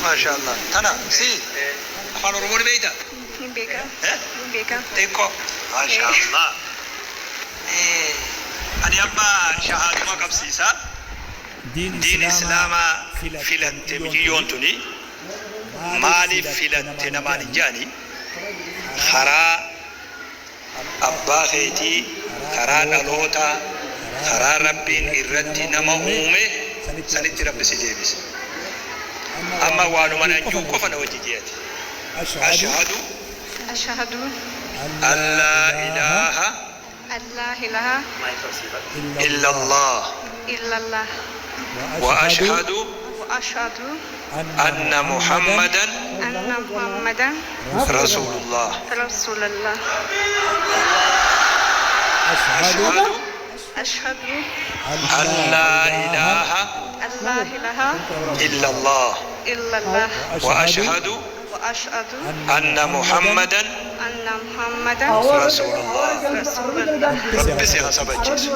ما شاء الله تنا سي أفعل رموني بيتا بيكا ها بيكا تيكو ما شاء الله أنا أما شهادة ما قبسيسا دين إسلام فيلت بجيونتني مالي فيلت نماني جاني خرا أبا خيتي خرا نلوتا خرا ربين إردي نما أومي سنتي رب سجيبس أما وانو من أنجو كفنا وجيجياتي أشهد أشهد أن لا إله أن لا إله إلا الله إلا الله وأشهد وأشهد أن محمدا أن محمدا رسول الله رسول الله أشهد أشهد أن لا إله أن لا إله إلا الله إلا الله وأشهد وأشهد أن محمدا أن محمدا رسول الله رسول الله رب سيها سبجيس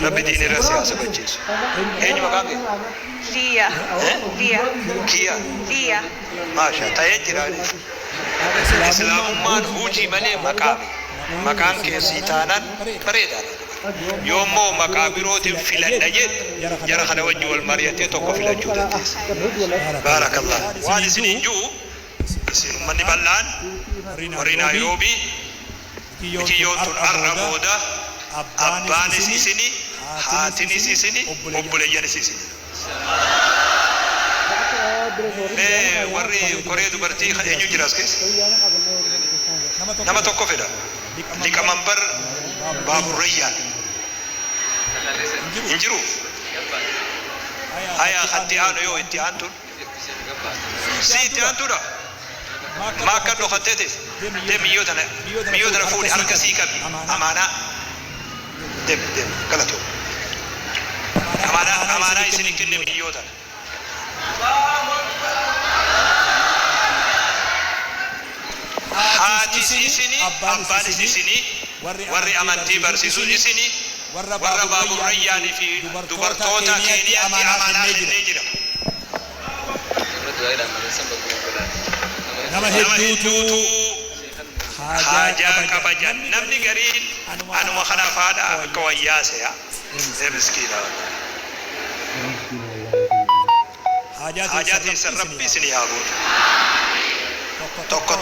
رب دين رسيها سبجيس أين مقامي ليا ليا كيا ليا ما شاء تيجرا الإسلام مان هوجي ملي مقام كيسيتانا فريدا يومو مقابروت فيلان نجد يرى خنا وجه والمريتي توقف في الجودة بارك الله وأنا سنينجو مني بلان وري نيروبي كيوتون أربودا أبان سيسني هاتني سيسني أبوليان سيسني وري كوريا دبرتي خيانيو جراس كيس نما توقف ده لك منبر باب الريان انجرو هيا خدي أنا يو اتيانتون سي اتيانتون ما كان لو خدته دم ميودنا فولي حركة سيكا أمانة دم كلاتو أمانة يسني كن ميودنا هاتي سيسني أبان سيسني وري أمانتي برسيسو سيسني ورا باب الريان في دبرتوتا كينيا أمانة نيجرا nama hedduutu haajaa qaba namni gariin anuma kana faadha akka wayyaase miskiina haajaa teessan rabbi isinii haa gootu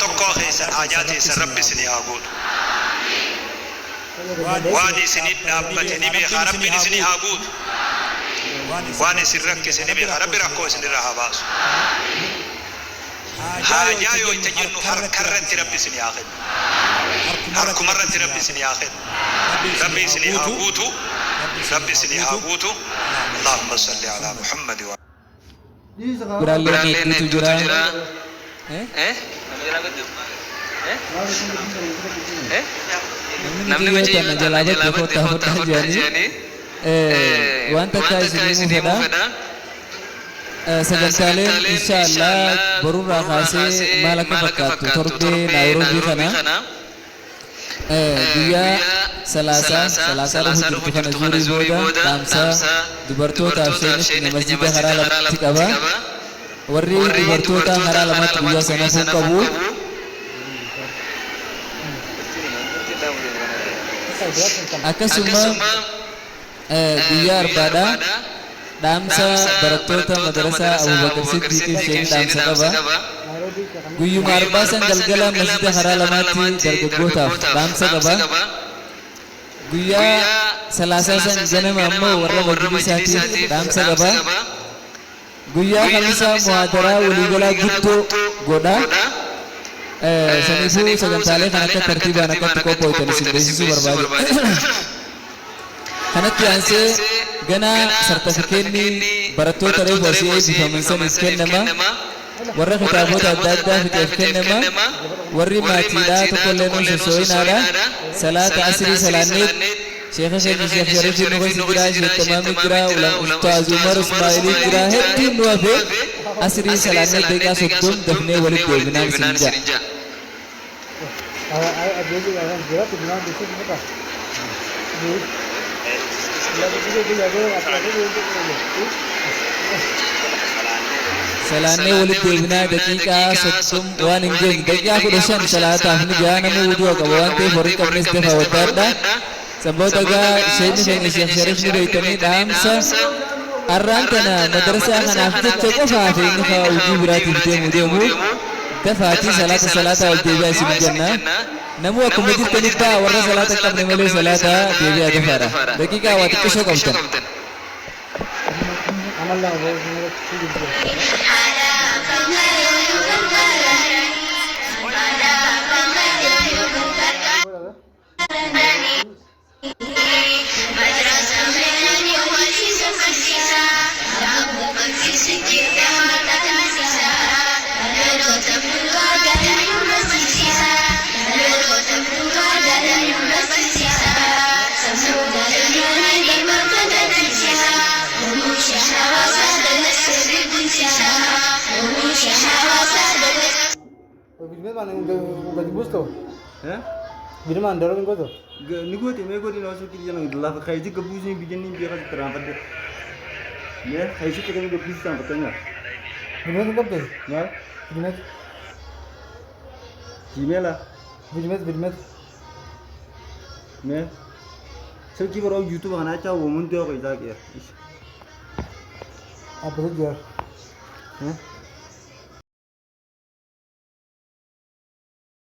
tokko keessan haajaa teessan rabbi isinii haa gootu waan isinii dhaabbatanii beekaa rabbiin isinii haa gootu waan isin rakkisanii beekaa rabbi rakkoo isinirraa haa baasu حاجة يوجدون هركرت ربي سني آخر هركمرت ربي سني آخر ربي سني هاغوتو ربي سني هاغوتو اللهم صل على محمد و beralih itu jura namni macam mana jalabat di kota Jani wanta kai sini mufada sagantaaleen inshallah borurraa kaasee maal akka fakkaattu torbee naayiroobii kana guyyaa salaasaa dhufu kana zuurii booda dhaamsaa dubartootaaf seenis masjida karaa lamatti qaba warri dubartoota karaa lamatti guyyaa sana kun qabu akkasuma guyyaa arbaadhaa dhaamsa barattoota madrasaa Abubakar Siddiqiif isheen dhaamsa qaba guyyuma arbaasan galgala masjida karaa lamaatti dargaggootaaf dhaamsa qaba guyyaa salaasaasan ganama ammoo warra majlisaatiif dhaamsa qaba guyyaa kamisaa muhaadaraa waliigalaa guddoo godha saniifuu sagantaalee kan akka tartiibaan akkatti qophooftan isin beeksisuu barbaade kanatti aansee gana sartifikeetni barattoota reefu asii eebbifaman sanis kennama warra kitaabota adda addaa fixeef kennama warri maatiidhaa tokkollee nuun sossoo'inaadha salaata asrii salaanneet sheekha keenya sheekh shariifii nu keessa jira sheekh tamaamii jira ustaaz umar ismaa'ilii jira hedduun nu hafe asrii salaanneet deeqaa soddom dafnee walitti deebinaan isin jaa salaanee walitti deebinaa daqiiqaa soddom waan hin geenye daqiiqaa 15 salaataaf ni jaa namni wuduu qaba waan ta'eef horii qabnes defa wadaadha sabboota gaa sheekni keenya sheekh sharif ni beeytanii dhaamsa arraan kana madrasaa kanaaf jecha qofaa fi inni kaa wuduu biraatiif deemu dafaatii salaata wal deebi'aa isin jenna namu akkuma jirtanitti warra salaata qabne malee salaata deebi'aa dafaadha daqiiqaa waa xiqqishoo qabdan Birman dorong goto. Nigo te mego di nasu kiri jangan gelap. Kaiji kebusi bikin ni biar terang pada. Ya, kaiji kita ni kebusi sama betulnya. Birman kau tu? Ya. Birman. Gmail lah. Birman. Ya. Sebab kita orang YouTube kan aja, woman tu apa itu ya. Apa tu dia?